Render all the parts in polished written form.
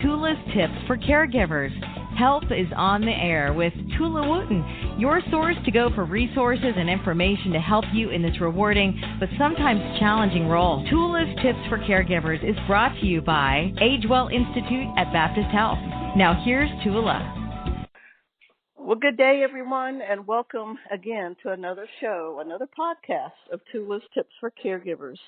TOULA'S Tips for Caregivers. Health is on the air with Tula Wooten, your source to go for resources and information to help you in this rewarding but sometimes challenging role. TOULA'S Tips for Caregivers is brought to you by AgeWell Institute at Baptist Health. Now here's Tula. Well, good day, everyone, and welcome again to another show, another podcast of TOULA'S Tips for Caregivers.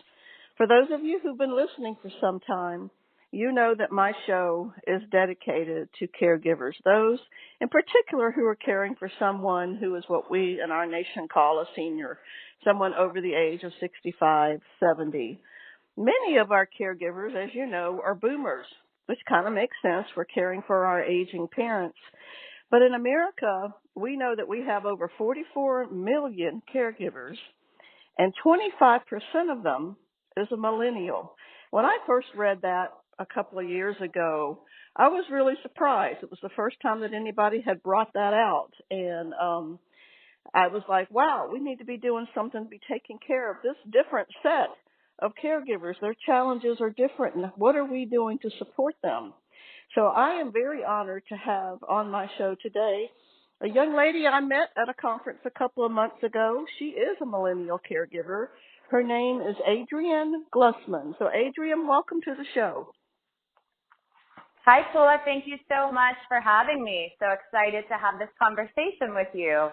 For those of you who've been listening for some time, you know that my show is dedicated to caregivers, those in particular who are caring for someone who is what we in our nation call a senior, someone over the age of 65, 70. Many of our caregivers, as you know, are boomers, which kind of makes sense. We're caring for our aging parents. But in America, we know that we have over 44 million caregivers, and 25% of them is a millennial. When I first read that a couple of years ago, I was really surprised. It was the first time that anybody had brought that out. And I was like, wow, we need to be doing something to be taking care of this different set of caregivers. Their challenges are different, and what are we doing to support them? So I am very honored to have on my show today a young lady I met at a conference a couple of months ago. She is a millennial caregiver. Her name is Adrienne Glussman. So Adrienne, welcome to the show. Hi, Tula. Thank you so much for having me. So excited to have this conversation with you.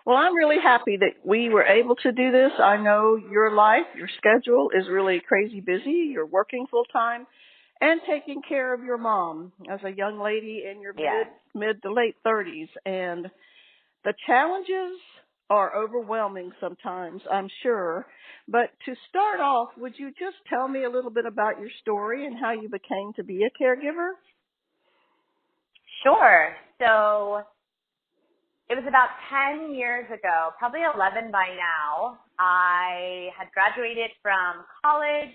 Well, I'm really happy that we were able to do this. I know your life, your schedule is really crazy busy. You're working full time and taking care of your mom as a young lady in your mid to late 30s. And the challenges are overwhelming sometimes, I'm sure. But to start off, would you just tell me a little bit about your story and how you became to be a caregiver? Sure. So it was about 10 years ago, probably 11 by now. I had graduated from college,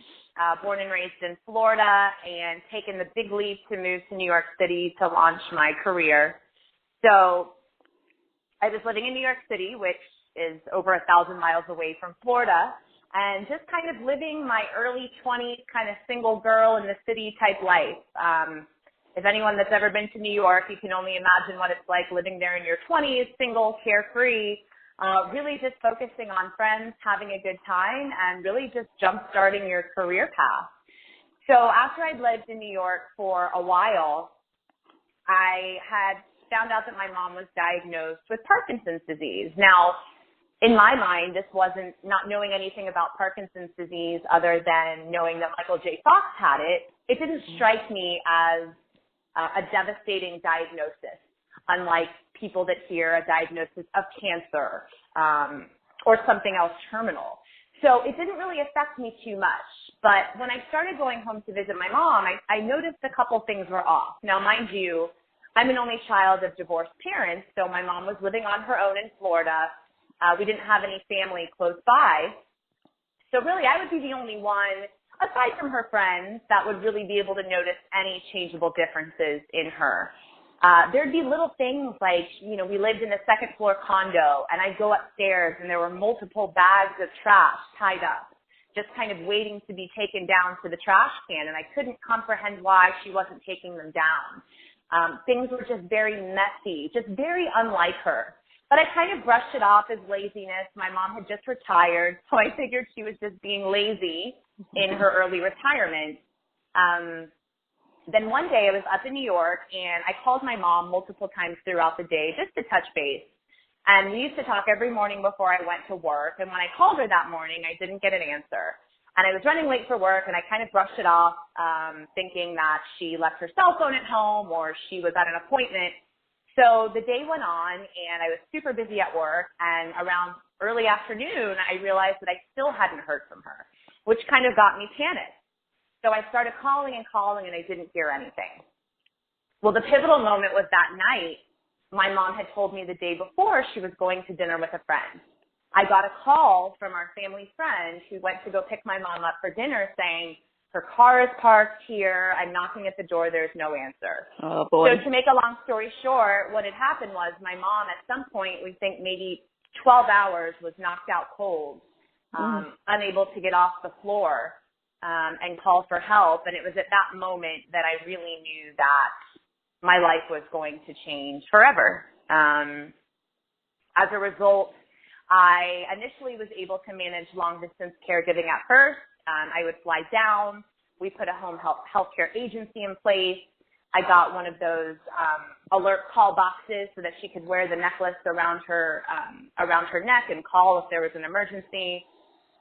born and raised in Florida, and taken the big leap to move to New York City to launch my career. So I was living in New York City, which is over 1,000 miles away from Florida, and just kind of living my early 20s kind of single girl in the city type life. If anyone that's ever been to New York, you can only imagine what it's like living there in your 20s, single, carefree, really just focusing on friends, having a good time, and really just jump-starting your career path. So after I'd lived in New York for a while, I had found out that my mom was diagnosed with Parkinson's disease. Now, in my mind, this wasn't not knowing anything about Parkinson's disease other than knowing that Michael J. Fox had it. It didn't strike me as a devastating diagnosis, unlike people that hear a diagnosis of cancer or something else terminal. So it didn't really affect me too much. But when I started going home to visit my mom, I noticed a couple things were off. Now, mind you, I'm an only child of divorced parents, so my mom was living on her own in Florida. We didn't have any family close by. So really, I would be the only one, aside from her friends, that would really be able to notice any changeable differences in her. There'd be little things like, we lived in a second floor condo, and I'd go upstairs, and there were multiple bags of trash tied up, just kind of waiting to be taken down to the trash can, and I couldn't comprehend why she wasn't taking them down. Things were just very messy, just very unlike her. But I kind of brushed it off as laziness. My mom had just retired, so I figured she was just being lazy in her early retirement. Then one day I was up in New York, and I called my mom multiple times throughout the day just to touch base. And we used to talk every morning before I went to work. And when I called her that morning, I didn't get an answer. And I was running late for work, and I kind of brushed it off, thinking that she left her cell phone at home or she was at an appointment. So the day went on, and I was super busy at work, and around early afternoon, I realized that I still hadn't heard from her, which kind of got me panicked. So I started calling, and I didn't hear anything. Well, the pivotal moment was that night. My mom had told me the day before she was going to dinner with a friend. I got a call from our family friend who went to go pick my mom up for dinner saying, her car is parked here. I'm knocking at the door. There's no answer. Oh, boy. So to make a long story short, what had happened was my mom at some point, we think maybe 12 hours, was knocked out cold, unable to get off the floor. and call for help. And it was at that moment that I really knew that my life was going to change forever. As a result, I initially was able to manage long-distance caregiving at first. I would fly down. We put a home healthcare agency in place. I got one of those alert call boxes so that she could wear the necklace around her neck and call if there was an emergency.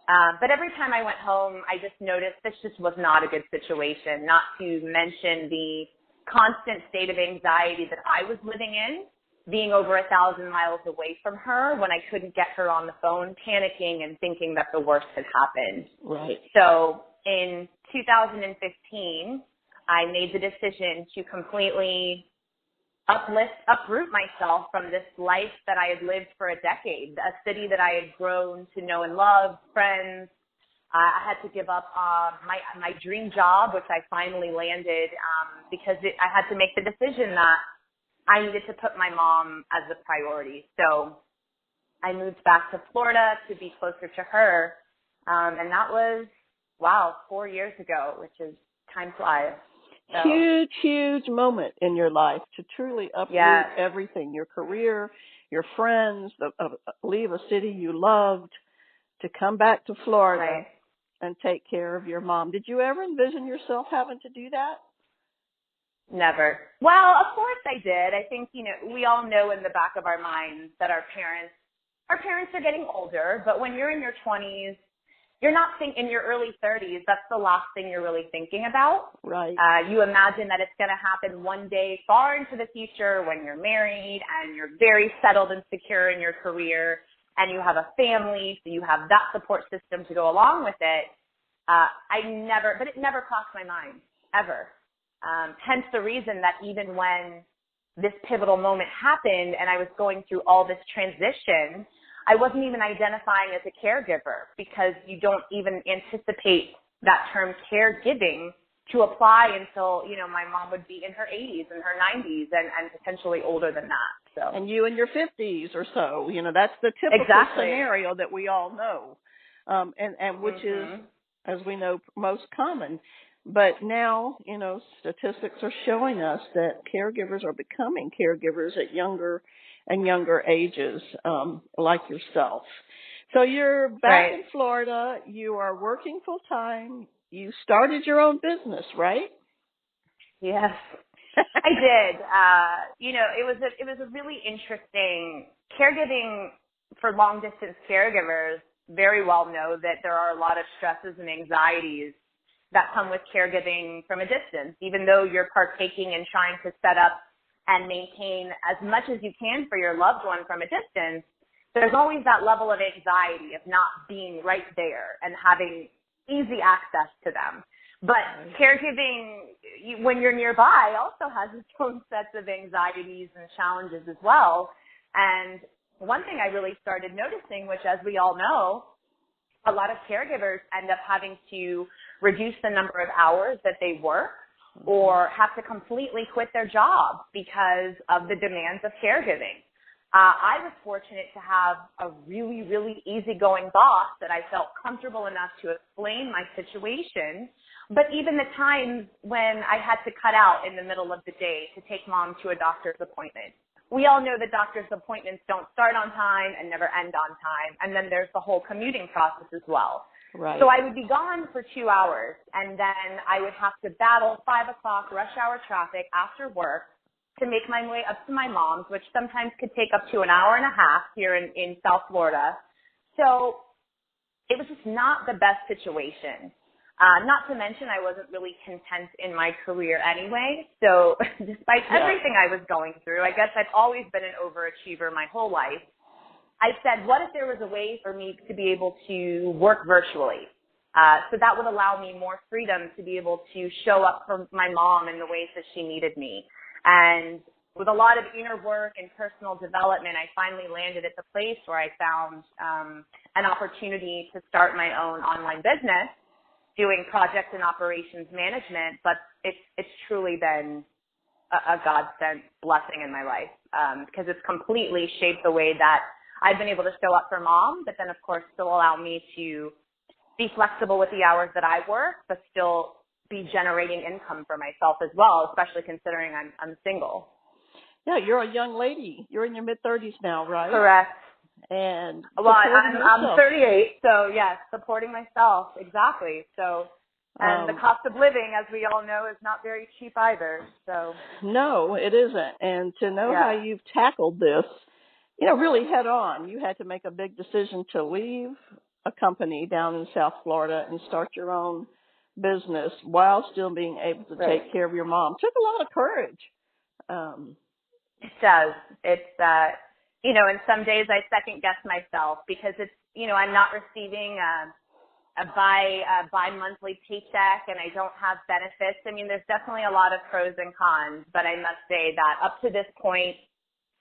But every time I went home, I just noticed this just was not a good situation, not to mention the constant state of anxiety that I was living in, being over 1,000 miles away from her when I couldn't get her on the phone, panicking and thinking that the worst had happened. Right. So in 2015, I made the decision to completely uproot myself from this life that I had lived for a decade, a city that I had grown to know and love, friends. I had to give up my dream job, which I finally landed because I had to make the decision that I needed to put my mom as a priority. So I moved back to Florida to be closer to her, and that was, 4 years ago, which is time flies. So. Huge moment in your life to truly uproot everything, your career, your friends, leave a city you loved to come back to Florida and take care of your mom. Did you ever envision yourself having to do that? Never. Well, of course I did. I think, we all know in the back of our minds that our parents are getting older, but when you're in your 20s, you're not in your early 30s, that's the last thing you're really thinking about. Right. You imagine that it's going to happen one day far into the future when you're married and you're very settled and secure in your career and you have a family, so you have that support system to go along with it. But it never crossed my mind, ever. Hence the reason that even when this pivotal moment happened and I was going through all this transition, I wasn't even identifying as a caregiver because you don't even anticipate that term caregiving to apply until, my mom would be in her 80s and her 90s and potentially older than that. So. And you in your 50s or so, that's the typical scenario that we all know, and which is, as we know, most common. But now, statistics are showing us that caregivers are becoming caregivers at younger and younger ages, like yourself. So you're back in Florida. You are working full time. You started your own business, right? Yes, I did. It was a really interesting caregiving for long distance caregivers. Very well know that there are a lot of stresses and anxieties that come with caregiving from a distance, even though you're partaking in trying to set up and maintain as much as you can for your loved one from a distance. There's always that level of anxiety of not being right there and having easy access to them. But caregiving, when you're nearby, also has its own sets of anxieties and challenges as well. And one thing I really started noticing, which as we all know, a lot of caregivers end up having to reduce the number of hours that they work or have to completely quit their job because of the demands of caregiving. I was fortunate to have a really, really easygoing boss that I felt comfortable enough to explain my situation. But even the times when I had to cut out in the middle of the day to take mom to a doctor's appointment. We all know that doctor's appointments don't start on time and never end on time. And then there's the whole commuting process as well. Right. So I would be gone for 2 hours, and then I would have to battle 5 o'clock rush hour traffic after work to make my way up to my mom's, which sometimes could take up to an hour and a half here in South Florida. So it was just not the best situation. Not to mention I wasn't really content in my career anyway. So despite everything I was going through, I guess I've always been an overachiever my whole life. I said, what if there was a way for me to be able to work virtually? So that would allow me more freedom to be able to show up for my mom in the ways that she needed me. And with a lot of inner work and personal development, I finally landed at the place where I found an opportunity to start my own online business, doing project and operations management. But it's truly been a God-sent blessing in my life because it's completely shaped the way that I've been able to show up for mom, but then, of course, still allow me to be flexible with the hours that I work, but still be generating income for myself as well, especially considering I'm single. Yeah, you're a young lady. You're in your mid-30s now, right? Correct. And well, I'm 38, so yes, supporting myself, exactly. So, and the cost of living, as we all know, is not very cheap either. So no, it isn't. And to know how you've tackled this, really head on. You had to make a big decision to leave a company down in South Florida and start your own business while still being able to take care of your mom. Took a lot of courage. It does. It's, and some days I second guess myself because it's, I'm not receiving a bi-monthly paycheck and I don't have benefits. I mean, there's definitely a lot of pros and cons, but I must say that up to this point,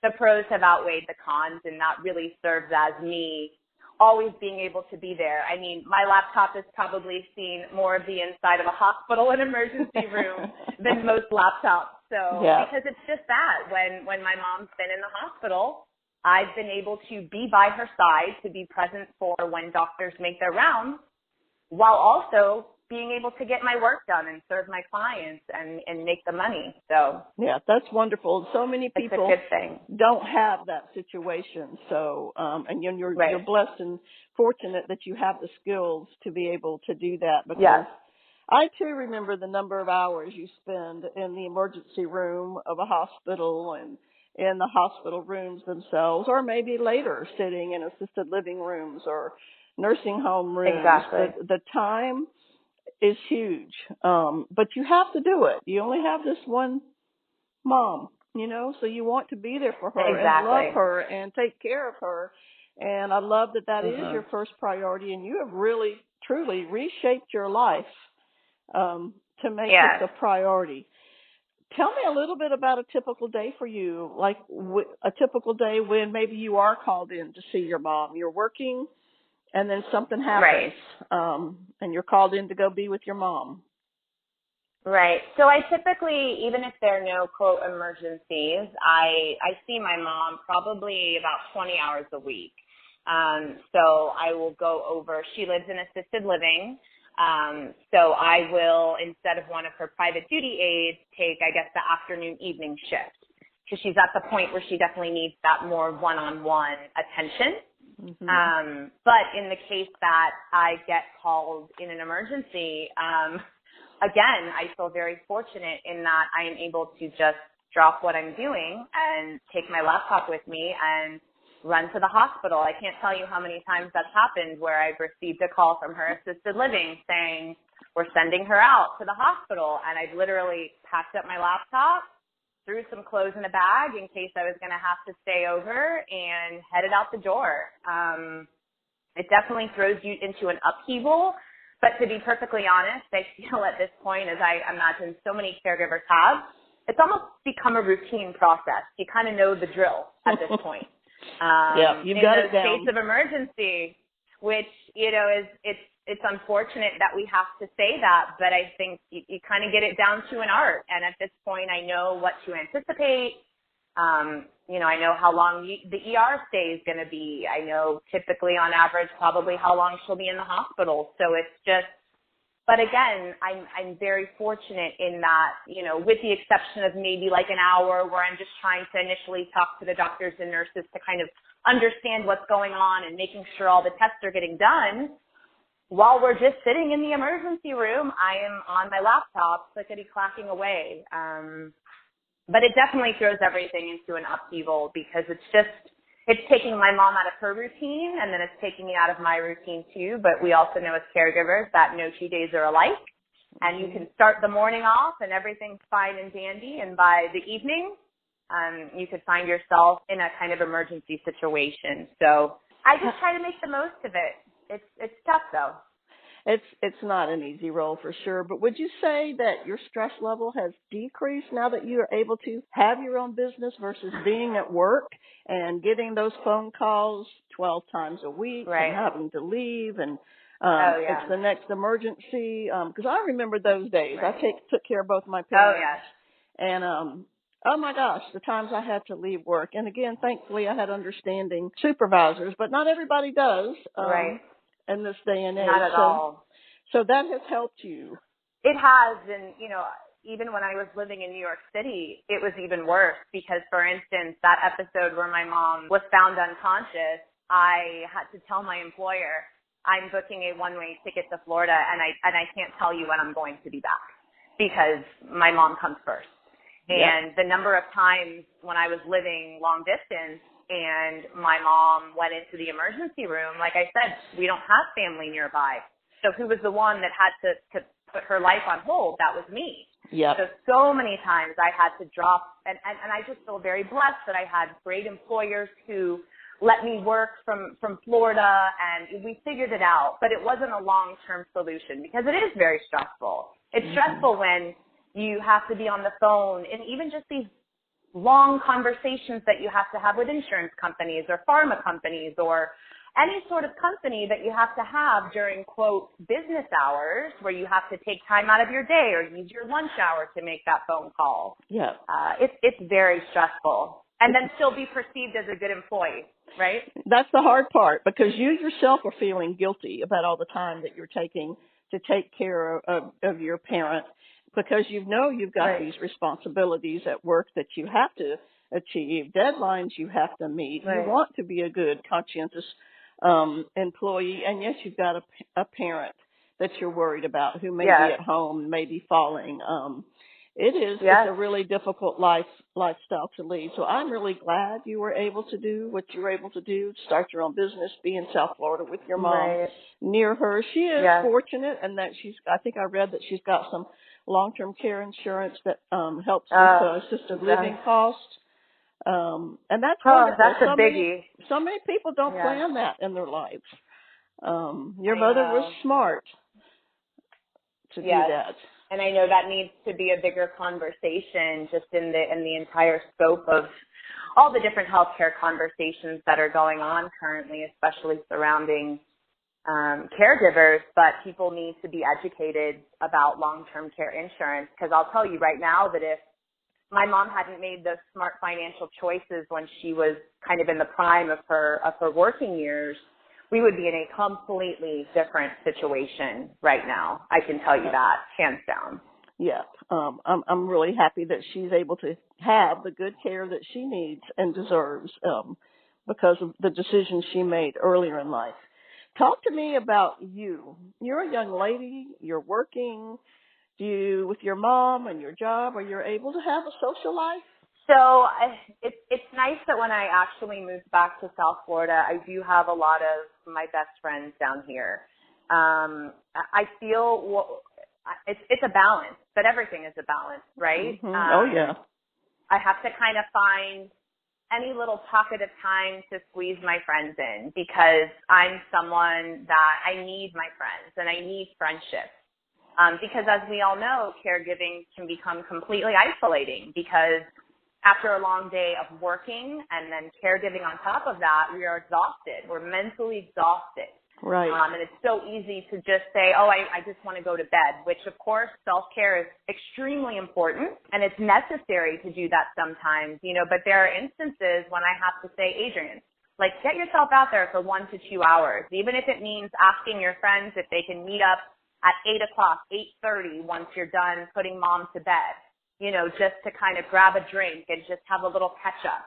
the pros have outweighed the cons, and that really serves as me always being able to be there. I mean, my laptop has probably seen more of the inside of a hospital and emergency room than most laptops. So, because it's just that when my mom's been in the hospital, I've been able to be by her side, to be present for when doctors make their rounds, while also being able to get my work done and serve my clients and make the money. So yeah, that's wonderful. So many people don't have that situation. So, and you're blessed and fortunate that you have the skills to be able to do that. Because I too remember the number of hours you spend in the emergency room of a hospital and in the hospital rooms themselves, or maybe later sitting in assisted living rooms or nursing home rooms. Exactly. The time is huge. But you have to do it. You only have this one mom, so you want to be there for her and love her and take care of her. And I love that is your first priority, and you have really, truly reshaped your life to make it a priority. Tell me a little bit about a typical day for you, like a typical day when maybe you are called in to see your mom. You're working, and then something happens, and you're called in to go be with your mom. Right. So I typically, even if there are no, quote, emergencies, I see my mom probably about 20 hours a week. So I will go over, she lives in assisted living, so I will, instead of one of her private duty aides, take, I guess, the afternoon evening shift, because she's at the point where she definitely needs that more one-on-one attention. But in the case that I get called in an emergency, again, I feel very fortunate in that I am able to just drop what I'm doing and take my laptop with me and run to the hospital. I can't tell you how many times that's happened where I've received a call from her assisted living saying, we're sending her out to the hospital. And I've literally packed up my laptop, threw some clothes in a bag in case I was going to have to stay over, and headed out the door. It definitely throws you into an upheaval. But to be perfectly honest, I feel at this point, as I imagine so many caregivers have, it's almost become a routine process. You kind of know the drill at this point. You've got it down. In the case of emergency, which, it's unfortunate that we have to say that, but I think you kind of get it down to an art. And at this point, I know what to anticipate. I know how long the ER stay is going to be. I know typically on average probably how long she'll be in the hospital. So it's just, but again, I'm very fortunate in that, with the exception of maybe like an hour where I'm just trying to initially talk to the doctors and nurses to kind of understand what's going on and making sure all the tests are getting done. While we're just sitting in the emergency room, I am on my laptop, clickety-clacking away. But it definitely throws everything into an upheaval because it's taking my mom out of her routine, and then it's taking me out of my routine too. But we also know as caregivers that no 2 days are alike, and you can start the morning off and everyth's fine and dandy, and by the evening, you could find yourself in a kind of emergency situation. So I just try to make the most of it. It's tough though. It's not an easy role for sure, but would you say that your stress level has decreased now that you are able to have your own business versus being at work and getting those phone calls 12 times a week and having to leave and it's the next emergency? Because I remember those days. I took care of both my parents. And oh my gosh, the times I had to leave work. And again, thankfully I had understanding supervisors, but not everybody does. in this day and age. Not at all. So that has helped you. It has, and, even when I was living in New York City, it was even worse because, for instance, that episode where my mom was found unconscious, I had to tell my employer, I'm booking a one-way ticket to Florida, and I can't tell you when I'm going to be back because my mom comes first. And the number of times when I was living long distance and my mom went into the emergency room, like I said, we don't have family nearby. So who was the one that had to put her life on hold? That was me. Yep. So many times I had to drop, and I just feel very blessed that I had great employers who let me work from Florida, and we figured it out. But it wasn't a long-term solution because it is very stressful. It's stressful when you have to be on the phone, and even just these long conversations that you have to have with insurance companies or pharma companies or any sort of company that you have to have during, quote, business hours where you have to take time out of your day or use your lunch hour to make that phone call. Yeah. It's very stressful. And then still be perceived as a good employee, right? That's the hard part because you yourself are feeling guilty about all the time that you're taking to take care of your parent because you've got these responsibilities at work that you have to achieve, deadlines you have to meet. Right. You want to be a good, conscientious employee, and yes, you've got a parent that you're worried about who may be at home, may be falling. It's a really difficult lifestyle to lead. So I'm really glad you were able to do what you were able to do, start your own business, be in South Florida with your mom near her. She is fortunate, and that I think I read that she's got some long-term care insurance that helps with assisted living costs. And that's wonderful. That's a biggie. So many people don't plan that in their lives. Your mother was smart to do that. And I know that needs to be a bigger conversation just in the entire scope of all the different healthcare conversations that are going on currently, especially surrounding caregivers. But people need to be educated about long-term care insurance because I'll tell you right now that if my mom hadn't made those smart financial choices when she was kind of in the prime of her working years, we would be in a completely different situation right now. I can tell you that, hands down. Yeah. I'm really happy that she's able to have the good care that she needs and deserves because of the decisions she made earlier in life. Talk to me about you. You're a young lady. You're working. With your mom and your job, are you able to have a social life? So it's nice that when I actually moved back to South Florida, I do have a lot of my best friends down here. I feel it's a balance, but everything is a balance, right? Mm-hmm. I have to kind of find any little pocket of time to squeeze my friends in because I'm someone that I need my friends and I need friendships. Because as we all know, caregiving can become completely isolating because after a long day of working and then caregiving on top of that, we are exhausted. We're mentally exhausted. Right. And it's so easy to just say, I just want to go to bed, which, of course, self-care is extremely important, and it's necessary to do that sometimes, but there are instances when I have to say, Adrienne, get yourself out there for 1 to 2 hours, even if it means asking your friends if they can meet up at 8 o'clock, 8:30, once you're done putting mom to bed, just to kind of grab a drink and just have a little catch up.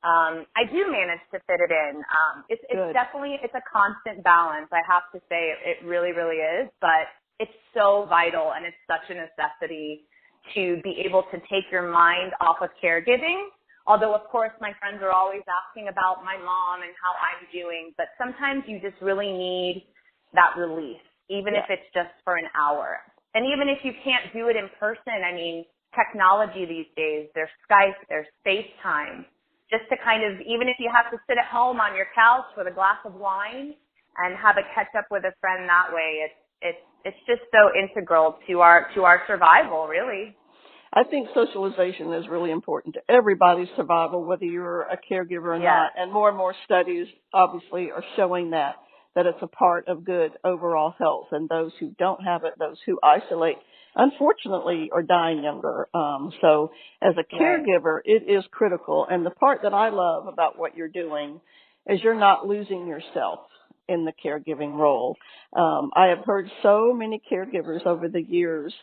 I do manage to fit it in. It's definitely, it's a constant balance. I have to say it really, really is, but it's so vital and it's such a necessity to be able to take your mind off of caregiving. Although, of course, my friends are always asking about my mom and how I'm doing, but sometimes you just really need that release. Even if it's just for an hour. And even if you can't do it in person, technology these days, there's Skype, there's FaceTime, just to kind of, even if you have to sit at home on your couch with a glass of wine and have a catch up with a friend that way, it's just so integral to our survival, really. I think socialization is really important to everybody's survival, whether you're a caregiver or not. And more studies obviously are showing that it's a part of good overall health. And those who don't have it, those who isolate, unfortunately, are dying younger. So as a caregiver, it is critical. And the part that I love about what you're doing is you're not losing yourself in the caregiving role. I have heard so many caregivers over the years,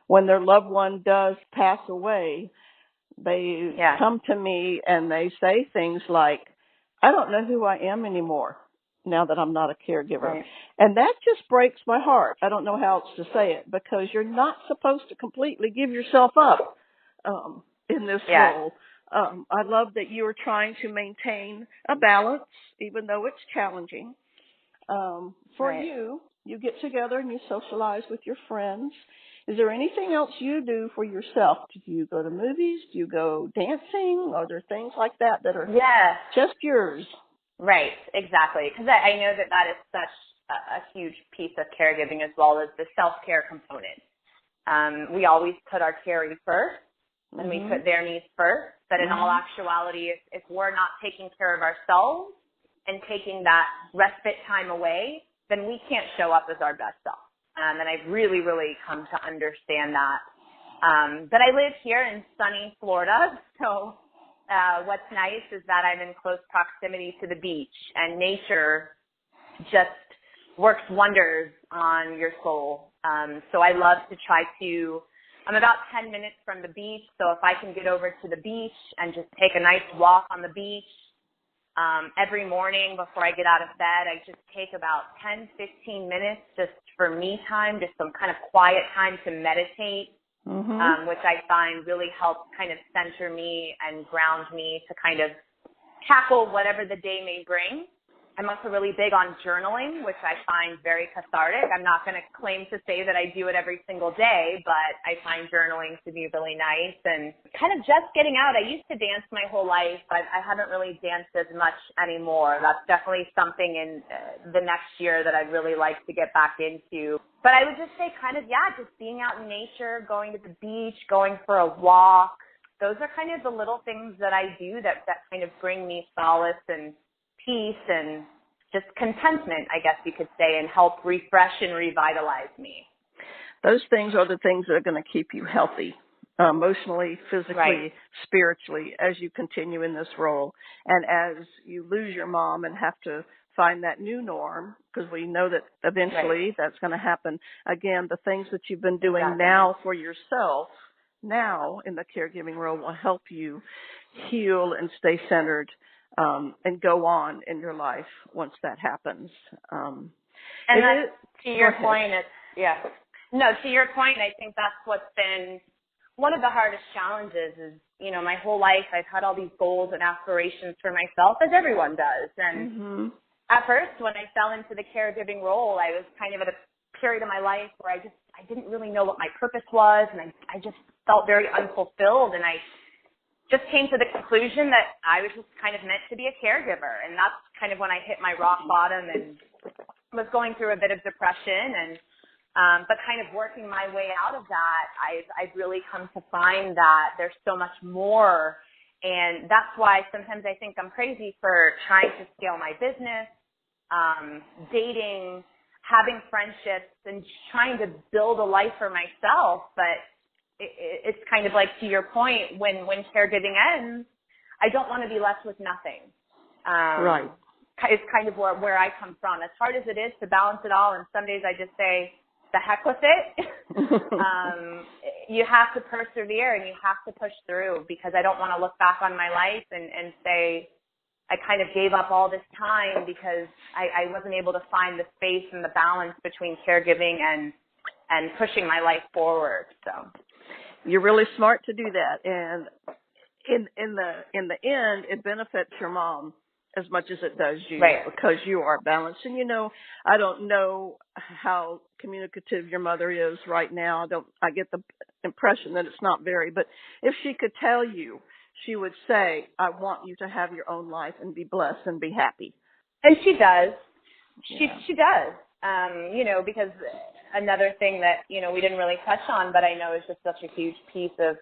when their loved one does pass away, they come to me and they say things like, I don't know who I am anymore now that I'm not a caregiver. Right. And that just breaks my heart. I don't know how else to say it, because you're not supposed to completely give yourself up in this role. I love that you are trying to maintain a balance, even though it's challenging. For you get together and you socialize with your friends. Is there anything else you do for yourself? Do you go to movies? Do you go dancing? Are there things like that that are just yours? Right, exactly. Because I know that is such a huge piece of caregiving, as well as the self-care component. We always put our carees first, and we put their needs first. But in all actuality, if we're not taking care of ourselves and taking that respite time away, then we can't show up as our best self. And I've really, really come to understand that. But I live here in sunny Florida, so what's nice is that I'm in close proximity to the beach, and nature just works wonders on your soul. So I love to I'm about 10 minutes from the beach, so if I can get over to the beach and just take a nice walk on the beach, every morning before I get out of bed, I just take about 10, 15 minutes just for me time, just some kind of quiet time to meditate, which I find really helps kind of center me and ground me to kind of tackle whatever the day may bring. I'm also really big on journaling, which I find very cathartic. I'm not going to claim to say that I do it every single day, but I find journaling to be really nice, and kind of just getting out. I used to dance my whole life, but I haven't really danced as much anymore. That's definitely something in the next year that I'd really like to get back into. But I would just say just being out in nature, going to the beach, going for a walk. Those are kind of the little things that I do that kind of bring me solace and peace and just contentment, I guess you could say, and help refresh and revitalize me. Those things are the things that are going to keep you healthy, emotionally, physically, spiritually, as you continue in this role. And as you lose your mom and have to find that new norm, because we know that eventually that's going to happen. Again, the things that you've been doing now for yourself, now in the caregiving role, will help you heal and stay centered and go on in your life once that happens. And that, to your point, to your point, I think that's what's been one of the hardest challenges is, my whole life I've had all these goals and aspirations for myself, as everyone does. And at first, when I fell into the caregiving role, I was kind of at a period of my life where I didn't really know what my purpose was, and I just felt very unfulfilled, and I just came to the conclusion that I was just kind of meant to be a caregiver. And that's kind of when I hit my rock bottom and was going through a bit of depression. And but kind of working my way out of that, I've really come to find that there's so much more. And that's why sometimes I think I'm crazy for trying to scale my business, dating, having friendships, and trying to build a life for myself. But it's kind of like, to your point, when caregiving ends, I don't want to be left with nothing. It's kind of where I come from. As hard as it is to balance it all, and some days I just say, the heck with it. You have to persevere and you have to push through, because I don't want to look back on my life and say I kind of gave up all this time because I wasn't able to find the space and the balance between caregiving and pushing my life forward. So. You're really smart to do that, and in the end, it benefits your mom as much as it does you, because you are balanced. And I don't know how communicative your mother is right now. I get the impression that it's not very, but if she could tell you, she would say, I want you to have your own life and be blessed and be happy. And she does. She does. Because another thing that, we didn't really touch on, but I know is just such a huge piece of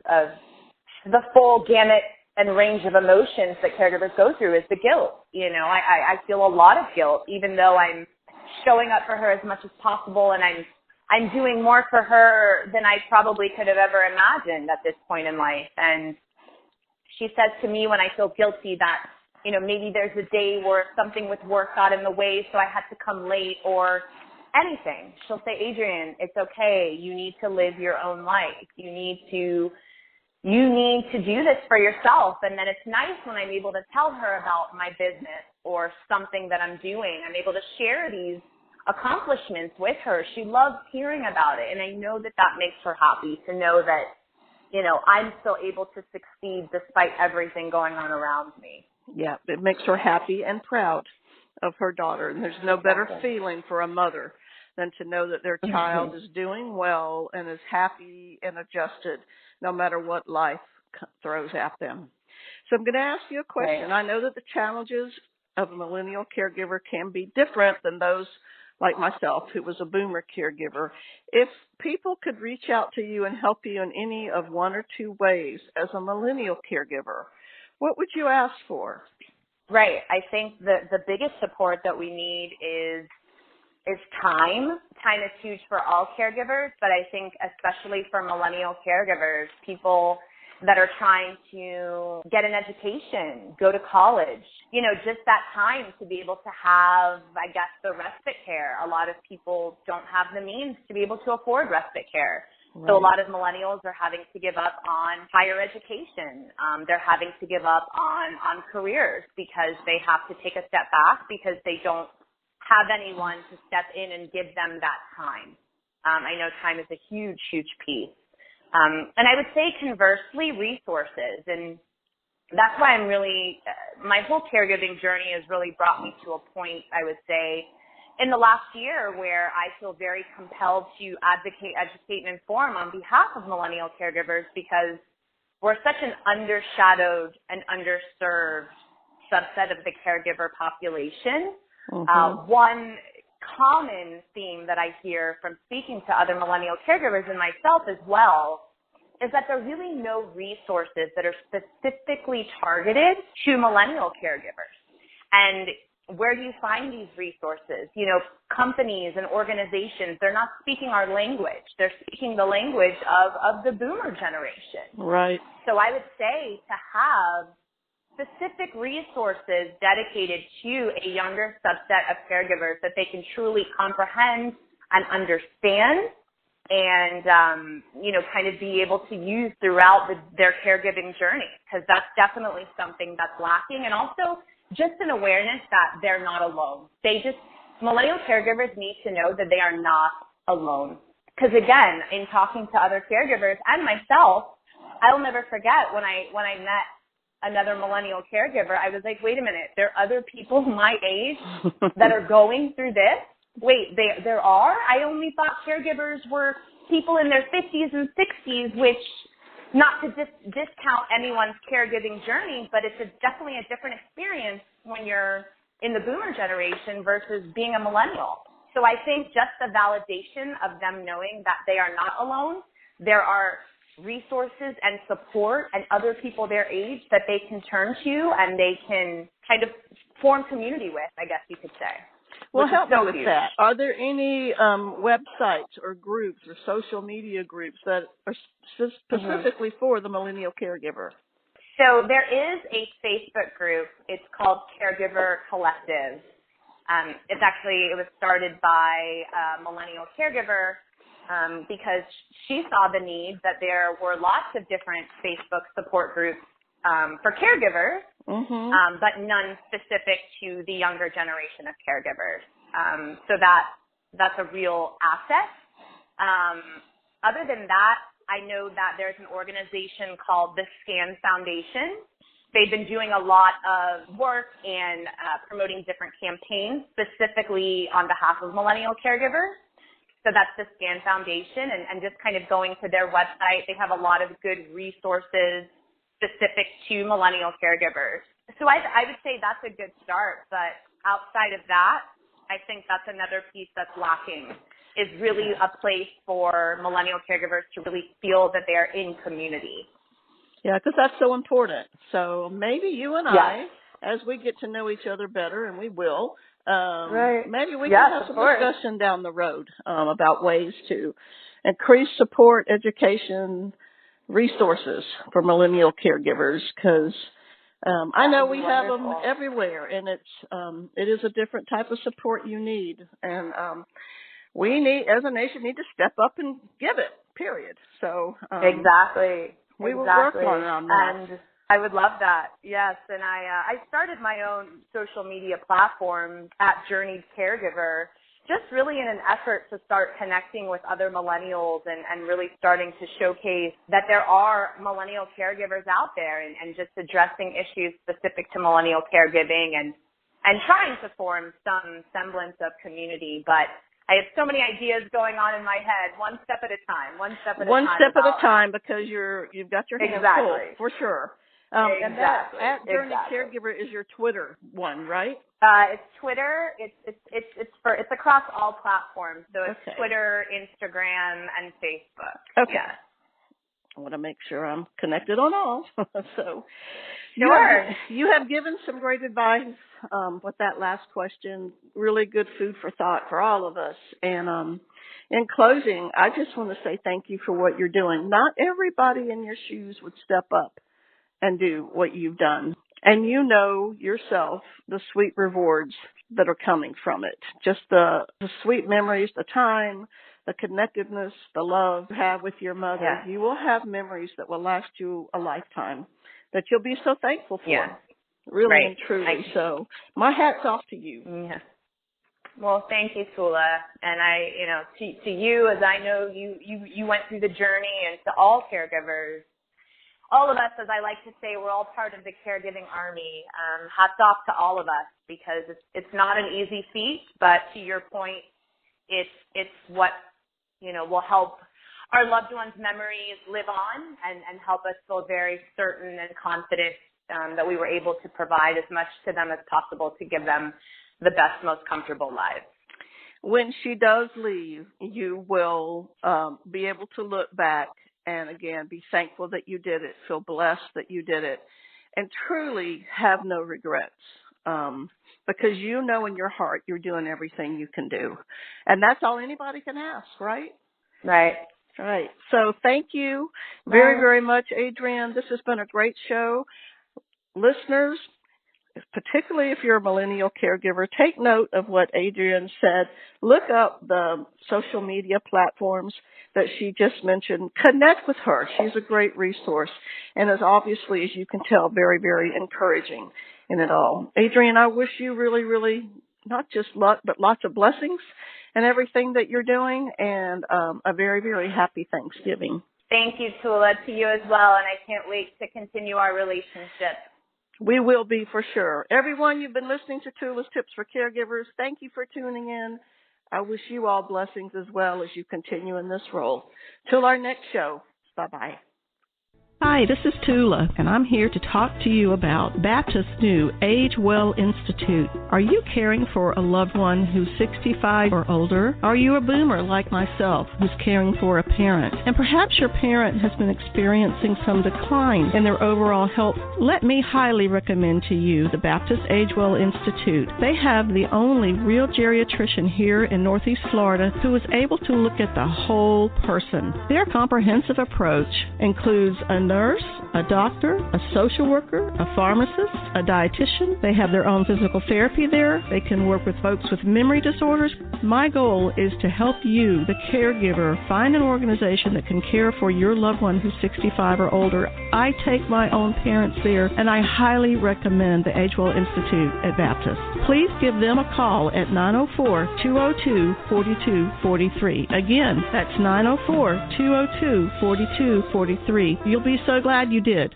the full gamut and range of emotions that caregivers go through is the guilt. I feel a lot of guilt, even though I'm showing up for her as much as possible, and I'm doing more for her than I probably could have ever imagined at this point in life. And she says to me when I feel guilty that maybe there's a day where something with work got in the way, so I had to come late or anything. She'll say, Adrienne, it's okay. You need to live your own life. You need to do this for yourself. And then it's nice when I'm able to tell her about my business or something that I'm doing. I'm able to share these accomplishments with her. She loves hearing about it. And I know that makes her happy to know that, I'm still able to succeed despite everything going on around me. Yeah, it makes her happy and proud of her daughter. And there's no better feeling for a mother than to know that their child is doing well and is happy and adjusted no matter what life throws at them. So I'm going to ask you a question. Right. I know that the challenges of a millennial caregiver can be different than those like myself, who was a boomer caregiver. If people could reach out to you and help you in any of one or two ways as a millennial caregiver, what would you ask for? Right. I think the biggest support that we need is time. Time is huge for all caregivers, but I think especially for millennial caregivers, people that are trying to get an education, go to college, just that time to be able to have, I guess, the respite care. A lot of people don't have the means to be able to afford respite care. Right. So a lot of millennials are having to give up on higher education. They're having to give up on careers because they have to take a step back because they don't have anyone to step in and give them that time. I know time is a huge, huge piece. And I would say conversely, resources. And that's why I'm really, my whole caregiving journey has really brought me to a point, I would say, in the last year where I feel very compelled to advocate, educate, and inform on behalf of millennial caregivers because we're such an undershadowed and underserved subset of the caregiver population. Mm-hmm. One common theme that I hear from speaking to other millennial caregivers and myself as well is that there are really no resources that are specifically targeted to millennial caregivers. And where do you find these resources? Companies and organizations, they're not speaking our language. They're speaking the language of the boomer generation. Right. So I would say to have specific resources dedicated to a younger subset of caregivers that they can truly comprehend and understand and, kind of be able to use throughout their caregiving journey, because that's definitely something that's lacking. And also just an awareness that they're not alone. Millennial caregivers need to know that they are not alone. Because again, in talking to other caregivers and myself, I'll never forget when I met another millennial caregiver, I was like, wait a minute, there are other people my age that are going through this? Wait, there are? I only thought caregivers were people in their 50s and 60s, which, not to discount anyone's caregiving journey, but it's definitely a different experience when you're in the boomer generation versus being a millennial. So I think just the validation of them knowing that they are not alone, there are resources and support and other people their age that they can turn to and they can kind of form community with, I guess you could say. Well, help me with that. Are there any websites or groups or social media groups that are specifically for the millennial caregiver? So there is a Facebook group. It's called Caregiver Collective. It was started by a millennial caregiver because she saw the need that there were lots of different Facebook support groups for caregivers, but none specific to the younger generation of caregivers. So that's a real asset. Other than that, I know that there's an organization called the SCAN Foundation. They've been doing a lot of work in promoting different campaigns specifically on behalf of millennial caregivers. So that's the SCAN Foundation, and just kind of going to their website, they have a lot of good resources specific to millennial caregivers. So I would say that's a good start, but outside of that, I think that's another piece that's lacking, is really a place for millennial caregivers to really feel that they're in community. Yeah, because that's so important. So maybe you and I, as we get to know each other better, and we will, maybe we can have some discussion down the road about ways to increase support, education, resources for millennial caregivers, because I know we have them everywhere, and it is a different type of support you need, and we need, as a nation, need to step up and give it. Period. So exactly. We will work on that. And I would love that. Yes, and I started my own social media platform at Journeyed Caregiver, just really in an effort to start connecting with other millennials and really starting to showcase that there are millennial caregivers out there and just addressing issues specific to millennial caregiving and trying to form some semblance of community. But I have so many ideas going on in my head, one step at a time, One step at a time, because you've got your hands full, for sure. And that at Journey Caregiver is your Twitter one, right? It's Twitter. It's across all platforms. So it's Twitter, Instagram, and Facebook. Okay. Yeah. I want to make sure I'm connected on all. So sure. You have given some great advice with that last question. Really good food for thought for all of us. And in closing, I just want to say thank you for what you're doing. Not everybody in your shoes would step up and do what you've done. And you know yourself the sweet rewards that are coming from it. Just the sweet memories, the time, the connectedness, the love you have with your mother. Yeah. You will have memories that will last you a lifetime that you'll be so thankful for. Yeah. Really right. and truly. So my hat's off to you. Yeah. Well, thank you, Tula. And to you, as I know you went through the journey, and to all caregivers, all of us, as I like to say, we're all part of the caregiving army. Hats off to all of us, because it's not an easy feat, but to your point, it's what, will help our loved ones' memories live on and help us feel very certain and confident that we were able to provide as much to them as possible to give them the best, most comfortable lives. When she does leave, you will be able to look back and, again, be thankful that you did it, feel blessed that you did it, and truly have no regrets, because you know in your heart you're doing everything you can do. And that's all anybody can ask, right? Right. Right. So thank you very, very much, Adrienne. This has been a great show. Listeners, particularly if you're a millennial caregiver, take note of what Adrienne said. Look up the social media platforms that she just mentioned. Connect with her. She's a great resource and is obviously, as you can tell, very, very encouraging in it all. Adrienne, I wish you really, really not just luck, but lots of blessings and everything that you're doing, and a very, very happy Thanksgiving. Thank you, Tula, to you as well, and I can't wait to continue our relationship. We will be, for sure. Everyone, you've been listening to TOULA'S Tips for Caregivers. Thank you for tuning in. I wish you all blessings as well as you continue in this role. Till our next show, bye-bye. Hi, this is Tula, and I'm here to talk to you about Baptist's new Age Well Institute. Are you caring for a loved one who's 65 or older? Are you a boomer like myself who's caring for a parent? And perhaps your parent has been experiencing some decline in their overall health. Let me highly recommend to you the Baptist Age Well Institute. They have the only real geriatrician here in Northeast Florida who is able to look at the whole person. Their comprehensive approach includes a nurse, a doctor, a social worker, a pharmacist, a dietitian. They have their own physical therapy there. They can work with folks with memory disorders. My goal is to help you, the caregiver, find an organization that can care for your loved one who's 65 or older. I take my own parents there, and I highly recommend the Age Well Institute at Baptist. Please give them a call at 904-202-4243. Again, that's 904-202-4243. You'll be so glad you did.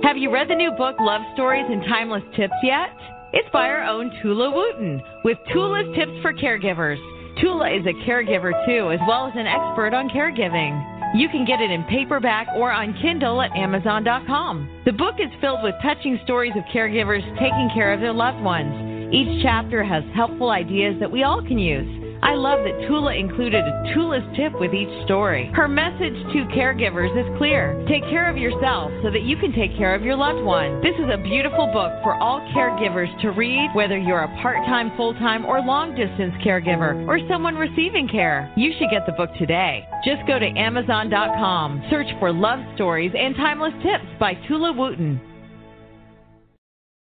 Have you read the new book, Love Stories and Timeless Tips yet? It's by our own Tula Wooten with Toula's Tips for Caregivers. Tula is a caregiver, too, as well as an expert on caregiving. You can get it in paperback or on Kindle at Amazon.com. The book is filled with touching stories of caregivers taking care of their loved ones. Each chapter has helpful ideas that we all can use. I love that Tula included a Toula's tip with each story. Her message to caregivers is clear. Take care of yourself so that you can take care of your loved one. This is a beautiful book for all caregivers to read, whether you're a part-time, full-time, or long-distance caregiver, or someone receiving care. You should get the book today. Just go to Amazon.com, search for Love Stories and Timeless Tips by Tula Wooten.